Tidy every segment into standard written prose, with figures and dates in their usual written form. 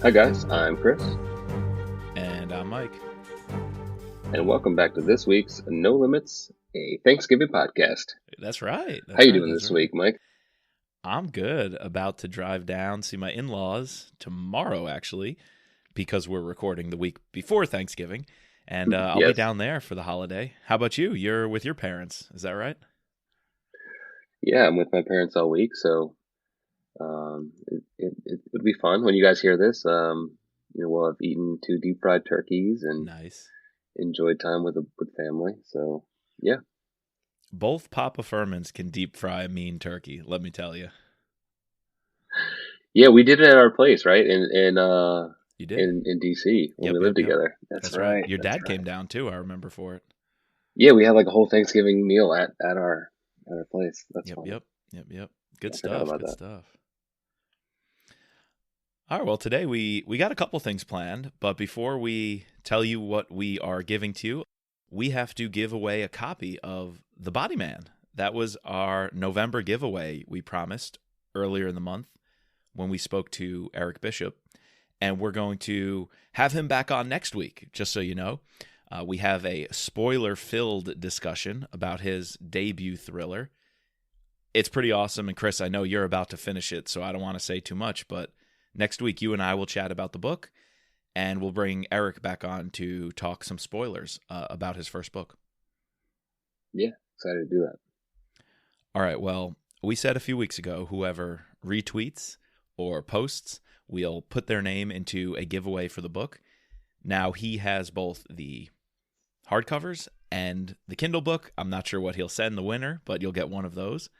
Hi guys, I'm Chris, And I'm Mike. and welcome back to this week's No Limits, a Thanksgiving podcast. That's right. How That's you right. doing That's this right. week, Mike? I'm good. About to drive down, see my in-laws tomorrow, actually, because we're recording the week before Thanksgiving. And I'll be Yes. down there for the holiday. How about you? You're with your parents. Is that right? Yeah, I'm with my parents all week, so it would be fun when you guys hear this. We'll have eaten two deep fried turkeys and Nice. enjoyed time with family. So yeah, Both Papa Furmans can deep fry a mean turkey, let me tell you. yeah, we did it at our place, right? You did? In DC when we Yep, lived yep, yep. together. That's That's right. right. Your That's dad right. came down too, I remember for it. Yeah, we had like a whole Thanksgiving meal at our place. That's Yep, funny. yep, yep, yep. Good I forgot stuff. about Good that. stuff. All right, well, today we got a couple things planned, but before we tell you what we are giving to you, we have to give away a copy of The Body Man. That was our November giveaway we promised earlier in the month when we spoke to Eric Bishop, and we're going to have him back on next week, just so you know. We have a spoiler-filled discussion about his debut thriller. It's pretty awesome, and Chris, I know you're about to finish it, so I don't want to say too much, but next week, you and I will chat about the book, and we'll bring Eric back on to talk some spoilers about his first book. Yeah, excited to do that. All right, well, we said a few weeks ago whoever retweets or posts, we'll put their name into a giveaway for the book. Now, he has both the hardcovers and the Kindle book. I'm not sure what he'll send the winner, but you'll get one of those.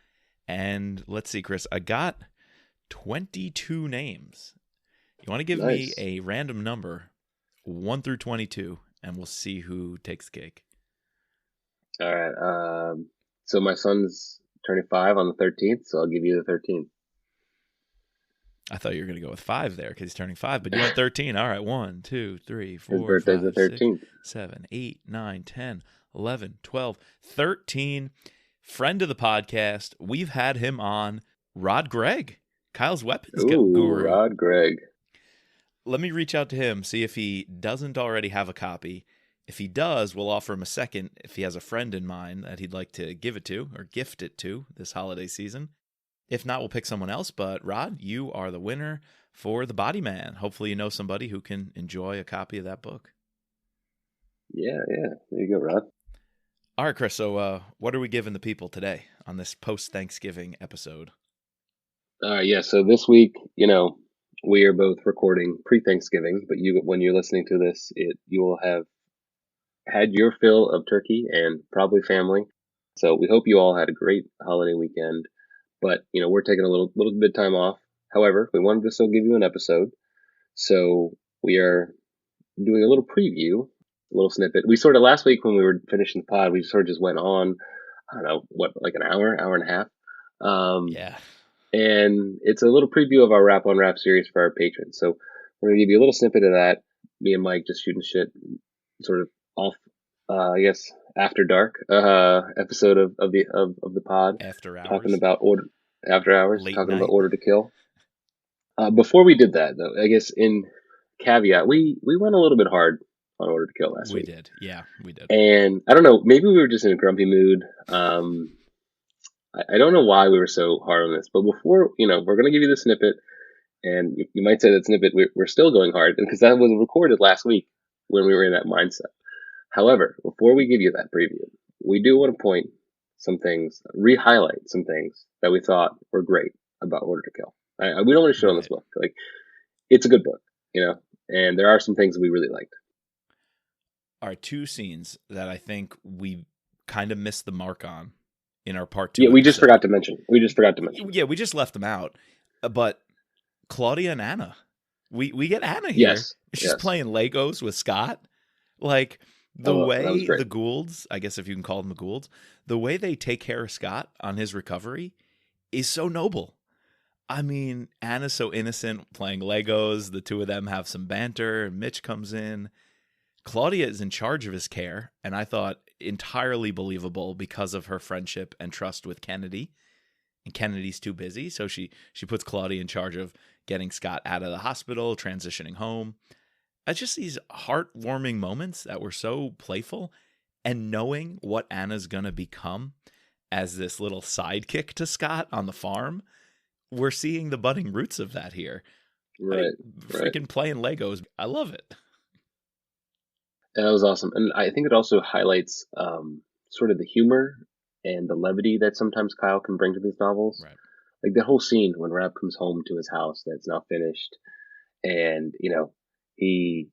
And let's see, Chris, I got 22 names. You want to give me Nice. a random number, 1 through 22, and we'll see who takes the cake. All right. So my son's turning 5 on the 13th, so I'll give you the 13th. I thought you were going to go with 5 there because he's turning 5, but you went 13. All right, 1, 2, 3, His 4, birthday's the 5, 6, 13th. 7, 8, 9, 10, 11, 12, 13. Friend of the podcast. We've had him on, Rod Gregg, Kyle's weapons Ooh, guru. Rod Gregg. Let me reach out to him, see if he doesn't already have a copy. If he does, we'll offer him a second if he has a friend in mind that he'd like to give it to or gift it to this holiday season. If not, we'll pick someone else. But Rod, you are the winner for The Body Man. Hopefully you know somebody who can enjoy a copy of that book. Yeah, yeah. There you go, Rod. All right, Chris, so what are we giving the people today on this post-Thanksgiving episode? Yeah, so this week, we are both recording pre-Thanksgiving, but when you're listening to this, you will have had your fill of turkey and probably family. So we hope you all had a great holiday weekend. But we're taking a little bit of time off. However, we wanted to still give you an episode, so we are doing a little preview, a little snippet. We sort of last week when we were finishing the pod, we sort of just went on. I don't know what, like an hour and a half. Yeah. And it's a little preview of our Wrap on Wrap series for our patrons. So we're gonna give you a little snippet of that. Me and Mike just shooting shit, sort of off, I guess after dark episode of the pod, After talking hours, about order after hours, late talking about night. Order to Kill. Before we did that, though, I guess in caveat, we went a little bit hard on Order to Kill last We week, did. Yeah, we did. and I don't know, maybe we were just in a grumpy mood. I don't know why we were so hard on this, but before, we're gonna give you the snippet, and you might say that snippet we're still going hard, because that was recorded last week when we were in that mindset. However, before we give you that preview, we do want to point some things, re-highlight some things that we thought were great about Order to Kill. We don't want to shit on this Right. book. Like, it's a good book, and there are some things we really liked. Are two scenes that I think we kind of missed the mark on in our part 2 Yeah, we just episode. forgot to mention. We just forgot to mention. Yeah, we just left them out. But Claudia and Anna, we get Anna here. Yes, She's yes. playing Legos with Scott. Like the That was way great. the Goulds, I guess if you can call them the Goulds, the way they take care of Scott on his recovery is so noble. I mean, Anna's so innocent playing Legos. The two of them have some banter. Mitch comes in. Claudia is in charge of his care, and I thought entirely believable because of her friendship and trust with Kennedy. and Kennedy's too busy. So she puts Claudia in charge of getting Scott out of the hospital, transitioning home. It's just these heartwarming moments that were so playful, and knowing what Anna's going to become as this little sidekick to Scott on the farm, we're seeing the budding roots of that here. Right. Freaking playing Legos. I love it. And that was awesome. And I think it also highlights sort of the humor and the levity that sometimes Kyle can bring to these novels. Right. Like the whole scene when Rap comes home to his house that's now finished, and he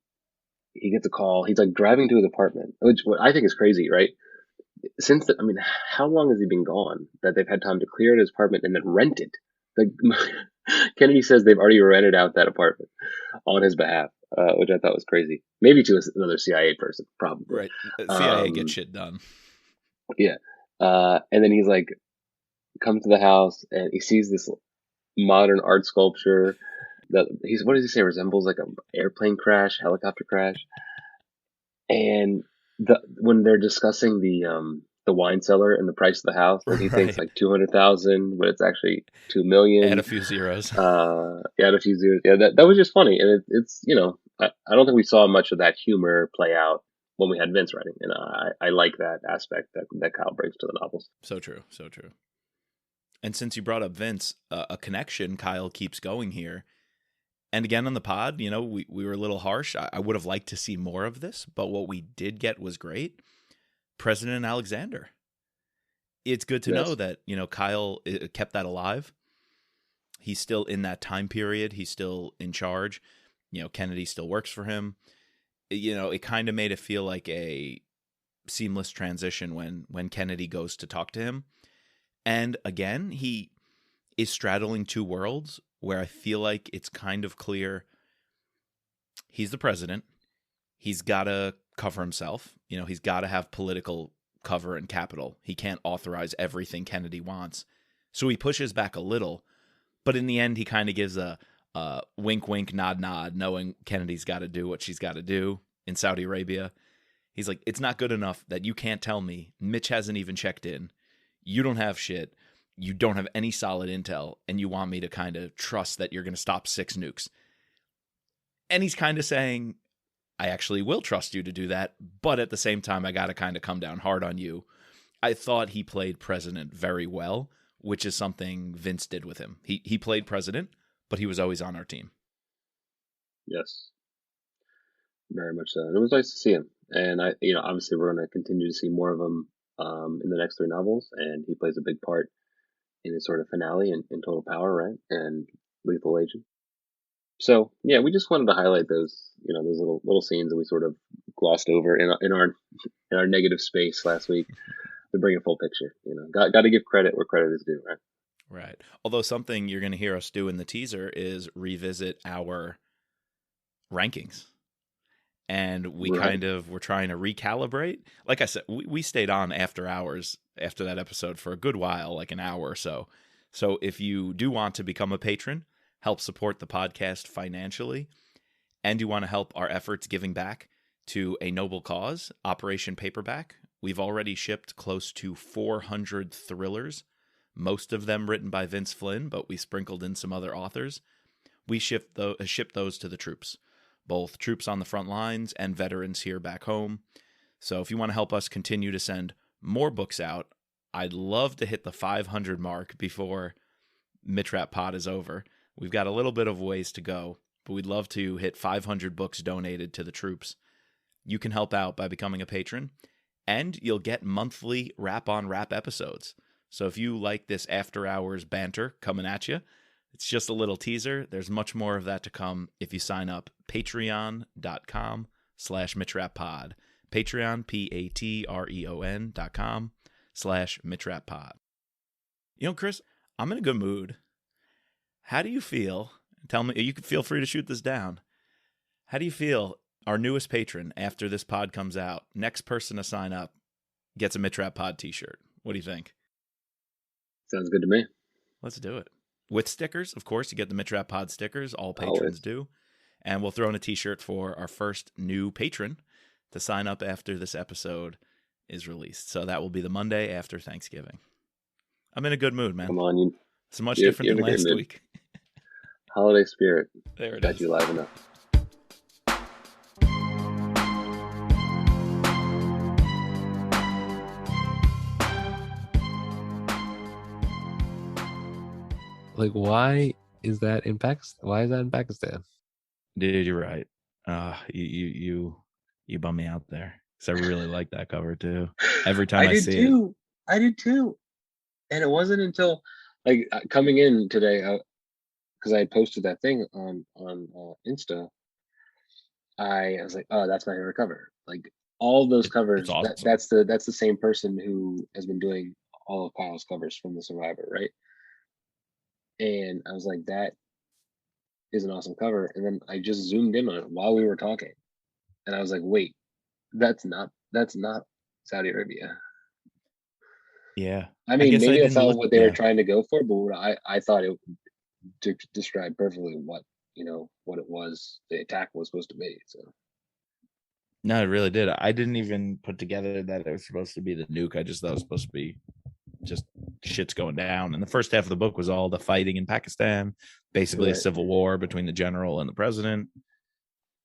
gets a call. He's like driving to his apartment, which what I think is crazy, right? I mean, how long has he been gone that they've had time to clear out his apartment and then rent it? Like Kennedy says, they've already rented out that apartment on his behalf, which I thought was crazy. Maybe to another CIA person, probably. Right. CIA gets shit done. Yeah. And then he's like, comes to the house and he sees this modern art sculpture that what does he say, resembles like an airplane crash, helicopter crash. And when they're discussing the wine cellar and the price of the house, and he thinks like 200,000, but it's actually 2 million. Add a few zeros. Add a few zeros. Yeah, that was just funny, and it's I don't think we saw much of that humor play out when we had Vince writing, and I like that aspect that Kyle brings to the novels. So true, so true. And since you brought up Vince, a connection Kyle keeps going here. And again on the pod, we were a little harsh. I would have liked to see more of this, but what we did get was great. President Alexander. It's good to know that, Kyle kept that alive. He's still in that time period. He's still in charge. Kennedy still works for him. It kind of made it feel like a seamless transition when Kennedy goes to talk to him. And again, he is straddling two worlds where I feel like it's kind of clear he's the president. He's got to cover himself. He's got to have political cover and capital. He can't authorize everything Kennedy wants. So he pushes back a little, but in the end, he kind of gives a wink, wink, nod, nod, knowing Kennedy's got to do what she's got to do in Saudi Arabia. He's like, it's not good enough that you can't tell me. Mitch hasn't even checked in. You don't have shit. You don't have any solid intel, and you want me to kind of trust that you're going to stop 6 nukes. And he's kind of saying, I actually will trust you to do that, but at the same time, I got to kind of come down hard on you. I thought he played president very well, which is something Vince did with him. He played president, but he was always on our team. Yes, very much so. And it was nice to see him. And obviously we're going to continue to see more of him in the next 3 novels, and he plays a big part in his sort of finale in Total Power, right? And Lethal Agent. So yeah, we just wanted to highlight those, those little scenes that we sort of glossed over in our negative space last week to bring a full picture. Got to give credit where credit is due, right? Right. Although something you're going to hear us do in the teaser is revisit our rankings. And we we're trying to recalibrate. Like I said, we stayed on after hours after that episode for a good while, like an hour or so. So if you do want to become a patron, help support the podcast financially, and you want to help our efforts giving back to a noble cause, Operation Paperback, we've already shipped close to 400 thrillers, most of them written by Vince Flynn, but we sprinkled in some other authors. We ship those to the troops, both troops on the front lines and veterans here back home. So if you want to help us continue to send more books out, I'd love to hit the 500 mark before Mitrap Pod is over. We've got a little bit of ways to go, but we'd love to hit 500 books donated to the troops. You can help out by becoming a patron, and you'll get monthly Rap on Rap episodes. So if you like this after-hours banter coming at you, it's just a little teaser. There's much more of that to come if you sign up. Patreon.com/MitrapPod. Patreon, Patreon.com/MitrapPod. Chris, I'm in a good mood. How do you feel? Tell me, you can feel free to shoot this down. How do you feel our newest patron after this pod comes out, next person to sign up, gets a Mitrap Pod t-shirt? What do you think? Sounds good to me. Let's do it. With stickers, of course, you get the Mitrap Pod stickers. All patrons do. And we'll throw in a t-shirt for our first new patron to sign up after this episode is released. So that will be the Monday after Thanksgiving. I'm in a good mood, man. Come on, It's much You're, different you're than in a good last mood. week. Holiday spirit There it got is. you live enough. Like, why is that in Pakistan? Why is that in Pakistan? Dude, you're right. You bum me out there because I really like that cover too. Every time I I did see it, too. I did too. And it wasn't until like coming in today, because I had posted that thing on Insta. I was like, oh, that's my favorite cover. Like all those it's covers, awesome. that's the same person who has been doing all of Kyle's covers from the Survivor, right? And I was like, that is an awesome cover. And then I just zoomed in on it while we were talking, and I was like, wait, that's not Saudi Arabia. Yeah, I I mean, guess I maybe that's didn't not look. what they were Yeah, trying to go for, but what I thought it described perfectly what what it was the attack was supposed to be. So no, it really did. I didn't even put together that it was supposed to be the nuke. I just thought it was supposed to be just shit's going down. And the first half of the book was all the fighting in Pakistan, basically a right. civil war between the general and the president.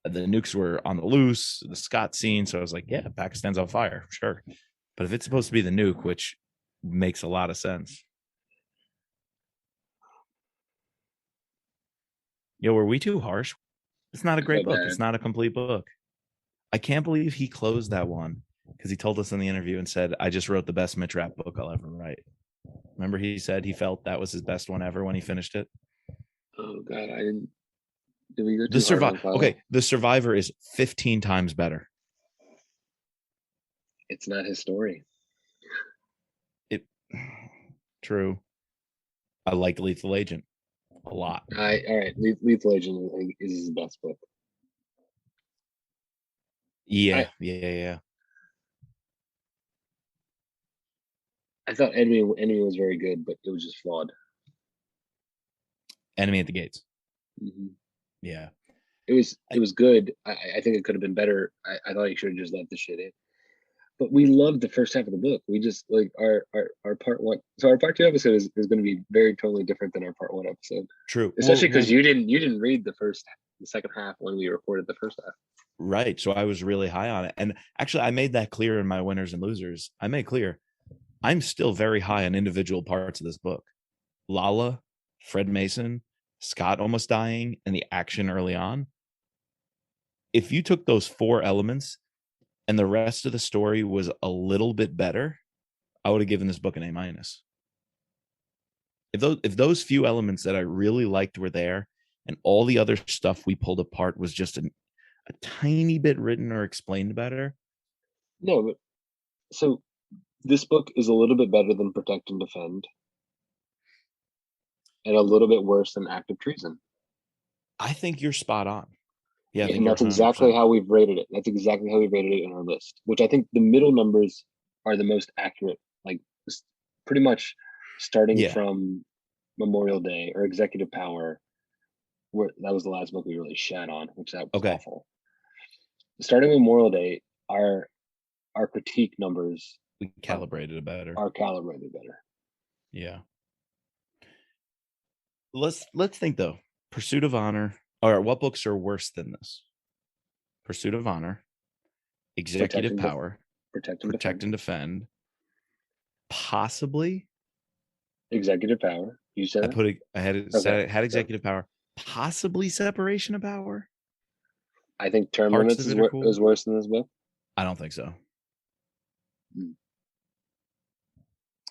The nukes were on the loose, the Scott scene. So I was like, yeah, Pakistan's on fire, sure. But if it's supposed to be the nuke, which makes a lot of sense. Yo, were we too harsh? It's not a I great felt book. It's bad. not a complete book. I can't believe he closed that one because he told us in the interview and said, I just wrote the best Mitch Rapp book I'll ever write. Remember, he said he felt that was his best one ever when he finished it? Oh God, I didn't. Did we go The too hard Survivor. on Kyle? Okay, The Survivor is 15 times better. It's not his story. It true. I like Lethal Agent a lot. All right. Lethal Agent I think, is his best book. I Yeah. I thought Enemy was very good, but it was just flawed. Enemy at the Gates. Hmm. Yeah. It was good. I think it could have been better. I thought he should have just let the shit in. But we loved the first half of the book. We just like our part one. So our part two episode is going to be very totally different than our part one episode, True. especially because Well, you didn't read the second half when we recorded the first half. right. So I was really high on it. And actually, I made that clear in my winners and losers. I made clear I'm still very high on individual parts of this book. Lala, Fred Mason, Scott almost dying, and the action early on. If you took those four elements and the rest of the story was a little bit better, I would have given this book an A minus. If those few elements that I really liked were there, and all the other stuff we pulled apart was just a tiny bit written or explained better. No, but so this book is a little bit better than Protect and Defend, and a little bit worse than Act of Treason. I think you're spot on. Yeah, I Yeah, think and you're that's exactly 100%. how we've rated it. That's exactly how we've rated it in our list, which I think the middle numbers are the most accurate. Like pretty much starting Yeah. from Memorial Day or Executive Power, where that was the last book we really shat on, which that was Okay. awful. Starting Memorial Day, our critique numbers We calibrated it better. are calibrated better. Yeah. Let's think though. Pursuit of Honor. All right, what books are worse than this? Pursuit of Honor, Protect Executive and Power, protect and Protect defend. and Defend, possibly. Executive Power. You said that? I had Okay. had So Executive Power, possibly Separation of Power. I think Term Parts Limits of it are cool. is worse than this book. I don't think so. Mm.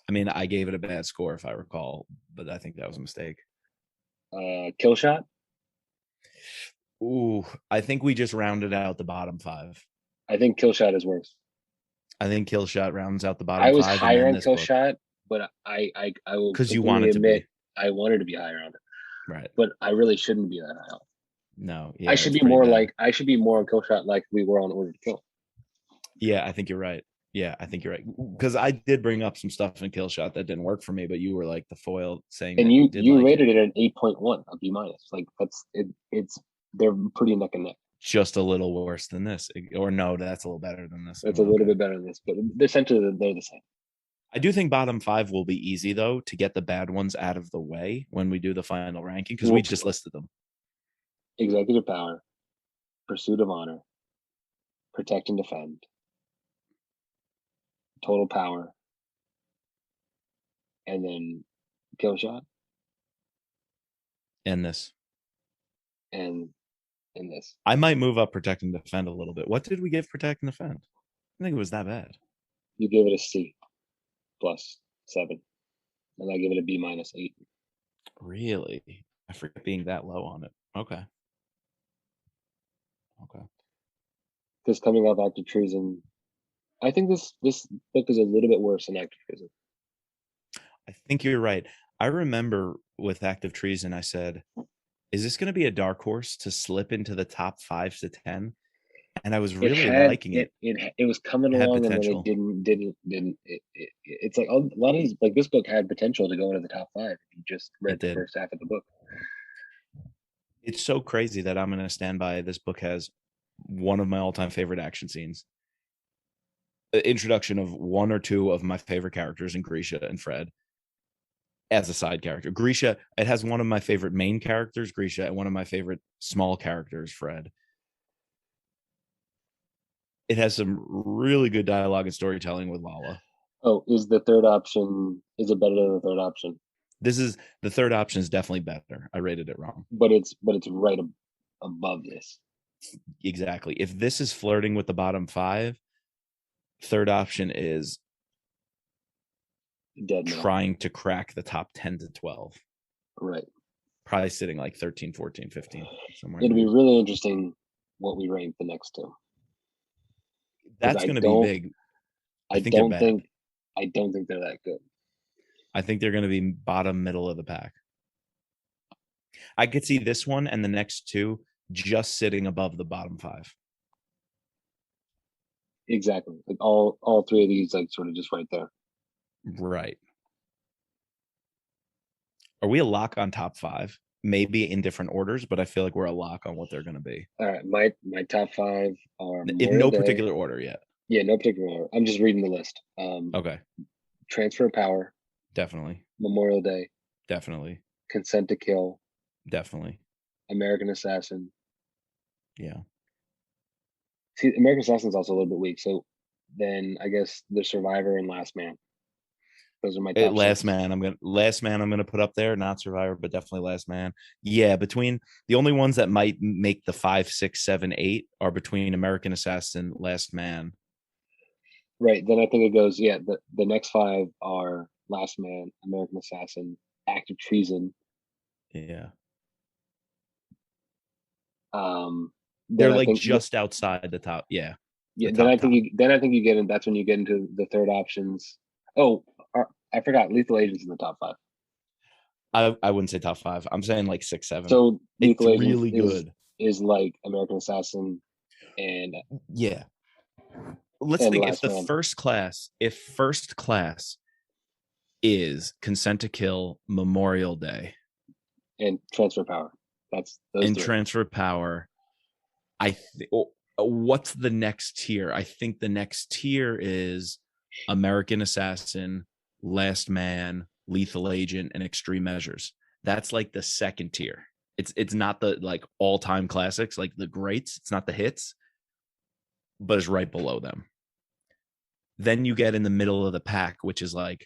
I mean, I gave it a bad score if I recall, but I think that was a mistake. Kill Shot. Ooh, I think we just rounded out the bottom five. I think Kill Shot is worse. I think Kill Shot rounds out the I bottom was five, and higher then on this Kill book Shot, but I will because you completely wanted to admit be I wanted to be higher on it, right. but I really shouldn't be that high. No, I yeah, should it's be pretty more bad. like I should be more on Kill Shot like we were on Order to Kill. Yeah, I think you're right. Yeah, I think you're right. Because I did bring up some stuff in Kill Shot that didn't work for me, but you were like the foil saying And that you did you like it. rated it an 8.1, a B minus. Like that's it. It's they're pretty neck and neck. Just a little worse than this. Or no, that's a little better than this. It's a little Okay. bit better than this, but essentially they're the same. I do think bottom five will be easy though to get the bad ones out of the way when we do the final ranking because we Well, just listed them. executive power, pursuit of honor, protect and defend, total power, and then kill shot In this, and in this. I might move up protect and defend a little bit. What did we give protect and defend? I think it was that bad. You give it a C plus 7, and I give it a B-8. Really? I forget being that low on it. Okay. Okay. Because coming off active treason, I think this book is a little bit worse than active treason. I think you're right. I remember with active treason, I said, is this going to be a dark horse to slip into the top 5 to 10? And I was It really had liking it. it was coming It had along, and then it potential. didn't. It's like a lot of these, like this book had potential to go into the top 5 if you just read It the did. first half of the book. It's so crazy that I'm going to stand by this book has one of my all-time favorite action scenes. The introduction of one or two of my favorite characters in Grisha and Fred as a side character. Grisha, it has one of my favorite main characters, Grisha, and one of my favorite small characters, Fred. It has some really good dialogue and storytelling with Lala. Oh, is the third option, is it better than the third option? This is the third option is definitely better. I rated it wrong. But it's right above this. Exactly. If this is flirting with the bottom 5, third option is Dead middle. trying to crack the top 10 to 12. Right. Probably sitting like 13, 14, 15, somewhere. It'll be really interesting what we rank the next two. That's I going to be don't big. I think they're don't bad. think I don't think they're that good. I think they're going to be bottom middle of the pack. I could see this one and the next two just sitting above the bottom 5. Exactly. Like all three of these, like sort of just right there. Right. Are we a lock on top 5? Maybe in different orders, but I feel like we're a lock on what they're going to be. All right, my top 5 are In Memorial no Day. particular order yet. Yeah, no particular order. I'm just reading the list. Okay. Transfer of Power, Definitely. Memorial Day, Definitely. Consent to Kill, Definitely. American Assassin. Yeah. See, American Assassin is also a little bit weak. So then I guess The Survivor and Last Man. Those are my top Last 6. Man, I'm gonna put up there, not Survivor, but definitely Last Man. Yeah, between the only ones that might make the 5, 6, 7, 8 are between American Assassin, Last Man. Right. Then I think it goes, yeah, the next 5 are Last Man, American Assassin, Active Treason. Yeah. Then They're I like think just outside the top. Yeah. yeah, The then top I think top. then I think you get in that's when you get into the third options. Oh, I forgot Lethal Agents in the top 5. I wouldn't say top 5. I'm saying like 6, 7. So It's Lethal Agents really good. is like American Assassin and Yeah. Let's think Last Man. if first class is Consent to Kill, Memorial Day, and Transfer Power. That's those and 3. Transfer Power, what's the next tier? I think the next tier is American Assassin, Last Man, Lethal Agent, and Extreme Measures. That's like the second tier. It's not the like all-time classics, like the greats. It's not the hits, but it's right below them. Then you get in the middle of the pack, which is like,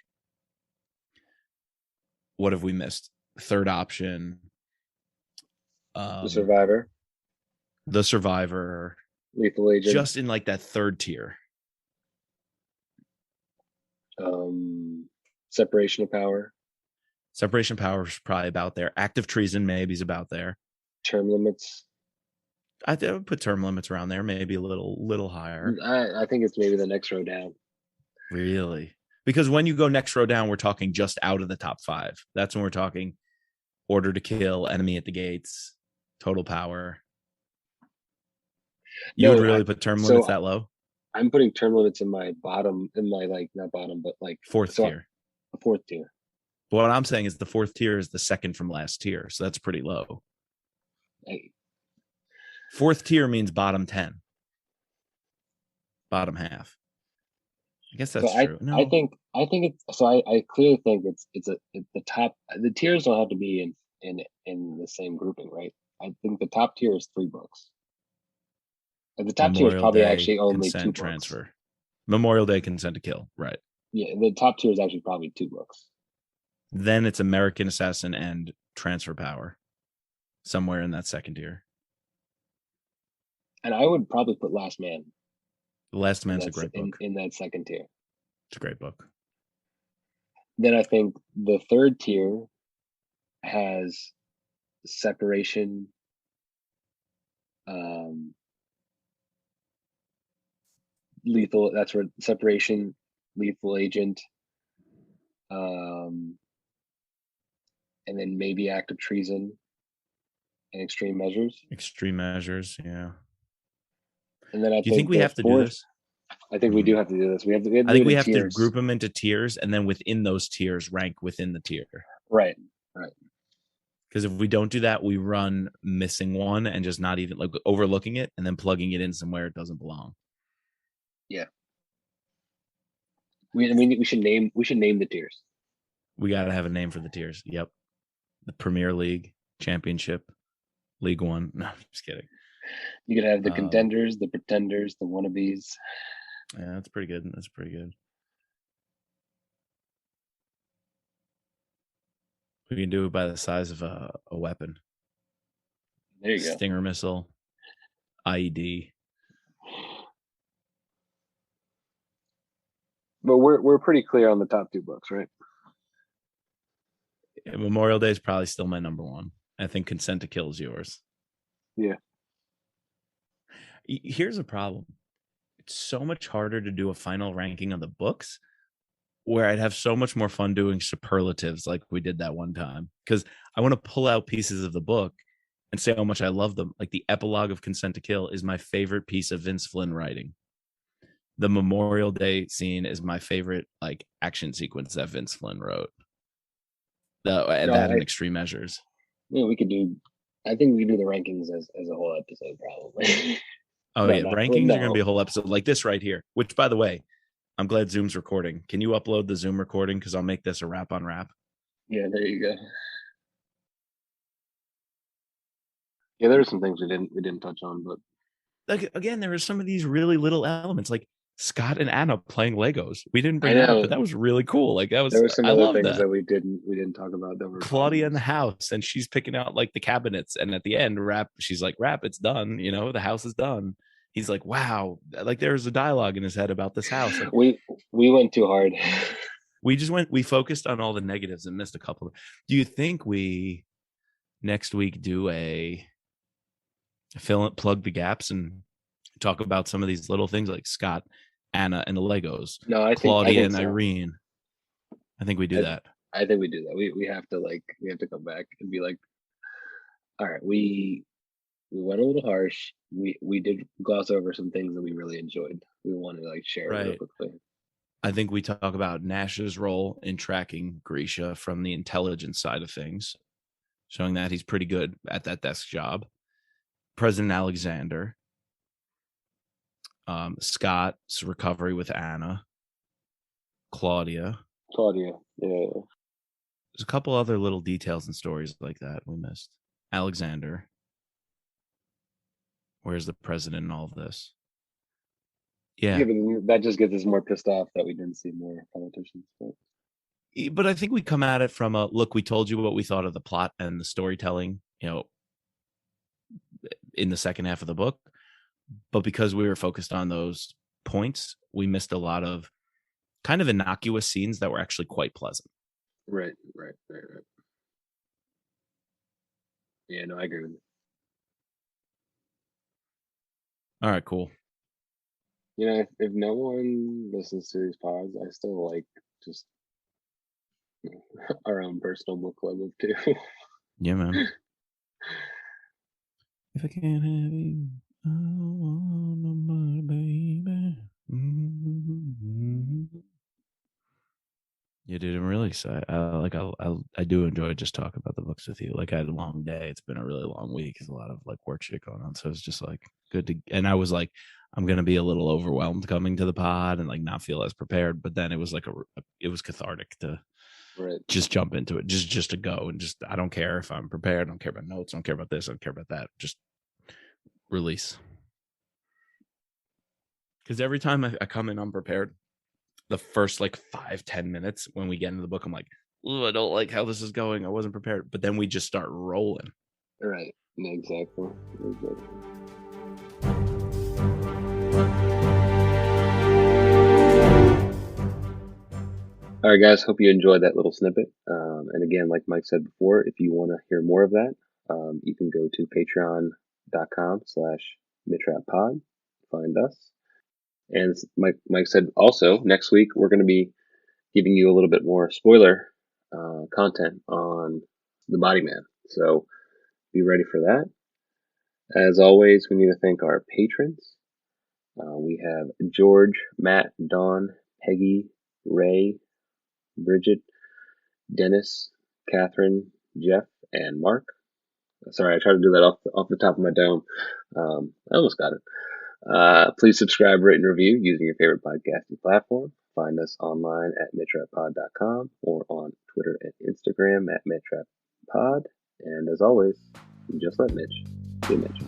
what have we missed? Third option, The Survivor, The Survivor, Lethal Agent, just in like that third tier. Separation of Power, Separation Power is probably about there. Active Treason maybe is about there. Term Limits. I would put Term Limits around there, maybe a little higher. I think it's maybe the next row down. Really? Because when you go next row down, we're talking just out of the top 5. That's when we're talking Order to Kill, Enemy at the Gates, Total Power. You would really put Term Limits that low? I'm putting Term Limits in my bottom, in my like not bottom, but like fourth tier. A 4th tier. But what I'm saying is the 4th tier is the second from last tier, so that's pretty low. 4th tier means bottom 10, bottom half. I guess So that's true. I No, think it's so I clearly think it's the top. The tiers don't have to be in the same grouping, right? I think the top tier is 3 books. The top tier is Memorial probably Day, actually only two consent, books. transfer. Memorial Day, consent to kill. Right. Yeah, the top tier is actually probably 2 books. Then it's American Assassin and Transfer Power, somewhere in that second tier. And I would probably put Last Man The Last in Man's a great book. in that second tier. It's a great book. Then I think the third tier has Separation, um, Lethal. That's where Separation, Lethal Agent, um, and then maybe Act of Treason and Extreme Measures. Extreme Measures. Yeah. And then I Do you think think we the have to do fourth. this? I think we do have to do this. We have to I do think it we in have to tiers. group them into tiers, and then within those tiers, rank within the tier. Right. Because if we don't do that, we run missing one and just not even like overlooking it and then plugging it in somewhere it doesn't belong. Yeah. We should name the tiers. We got to have a name for the tiers. Yep. The Premier League, Championship, League One. No, I'm just kidding. You could have the contenders, the pretenders, the wannabes. Yeah, that's pretty good. That's pretty good. We can do it by the size of a weapon. There you go. Stinger missile, IED. But we're pretty clear on the top 2 books, right? Memorial Day is probably still my number one. I think Consent to Kill is yours. Yeah. Here's a problem. It's so much harder to do a final ranking of the books where I'd have so much more fun doing superlatives like we did that one time. Because I want to pull out pieces of the book and say how much I love them. Like the epilogue of Consent to Kill is my favorite piece of Vince Flynn writing. The Memorial Day scene is my favorite like action sequence that Vince Flynn wrote. And Extreme Measures. Yeah, we could do. I think we could do the rankings as a whole episode, probably. Oh, yeah. Rankings are going to be a whole episode like this right here, which, by the way, I'm glad Zoom's recording. Can you upload the Zoom recording? Because I'll make this a wrap on wrap. Yeah, there you go. Yeah, there were some things we didn't touch on, but like again, there were some of these really little elements, like Scott and Anna playing Legos. We didn't bring that up, but that was really cool. Like that was. There were some I other things that. that we didn't talk about. That were Claudia in the house, and she's picking out like the cabinets, and at the end, she's like, "Rap, it's done. You know, the house is done." He's like, "Wow!" Like there's a dialogue in his head about this house. Like, we went too hard. We focused on all the negatives and missed a couple. Do you think we next week do a plug the gaps and talk about some of these little things like Scott, Anna, and the Legos? No, I Claudia think and so. Irene. I think we do that. I think we do that. We have to come back and be like, all right, we went a little harsh. We did gloss over some things that we really enjoyed. We want to like share real quickly. I think we talk about Nash's role in tracking Grisha from the intelligence side of things, showing that he's pretty good at that desk job. President Alexander, Scott's recovery with Anna, Claudia. Yeah. There's a couple other little details and stories like that we missed. Alexander. Where's the president in all of this? Yeah, but that just gets us more pissed off that we didn't see more politicians. But I think we come at it from a look. We told you what we thought of the plot and the storytelling, in the second half of the book. But because we were focused on those points, we missed a lot of kind of innocuous scenes that were actually quite pleasant. Right. Yeah, no, I agree with you. All right, cool. If no one listens to these pods, I still like just our own personal book club of 2. Yeah, man. If I can't have you, I don't want nobody, baby. Mm-hmm. Yeah, dude, I'm really excited. I do enjoy just talking about the books with you. Like I had a long day. It's been a really long week. There's a lot of like work shit going on. So it's just like good to. And I was like, I'm gonna be a little overwhelmed coming to the pod and like not feel as prepared. But then it was like it was cathartic to Right. just jump into it, just to go and just I don't care if I'm prepared. I don't care about notes. I don't care about this. I don't care about that. Just release. Because every time I come in unprepared, the first like 5-10 minutes when we get into the book, I'm like, ooh, I don't like how this is going. I wasn't prepared. But then we just start rolling. Right. Exactly. All right, guys. Hope you enjoyed that little snippet. And again, like Mike said before, if you want to hear more of that, you can go to patreon.com/mitrappod. Find us. And Mike said also, next week we're going to be giving you a little bit more spoiler content on the Body Man. So be ready for that. As always, we need to thank our patrons. We have George, Matt, Dawn, Peggy, Ray, Bridget, Dennis, Catherine, Jeff, and Mark. Sorry, I tried to do that off the top of my dome. I almost got it. Please subscribe, rate, and review using your favorite podcasting platform. Find us online at mitrappod.com or on Twitter and Instagram at mitrappod. And as always, just let Mitch be Mitch.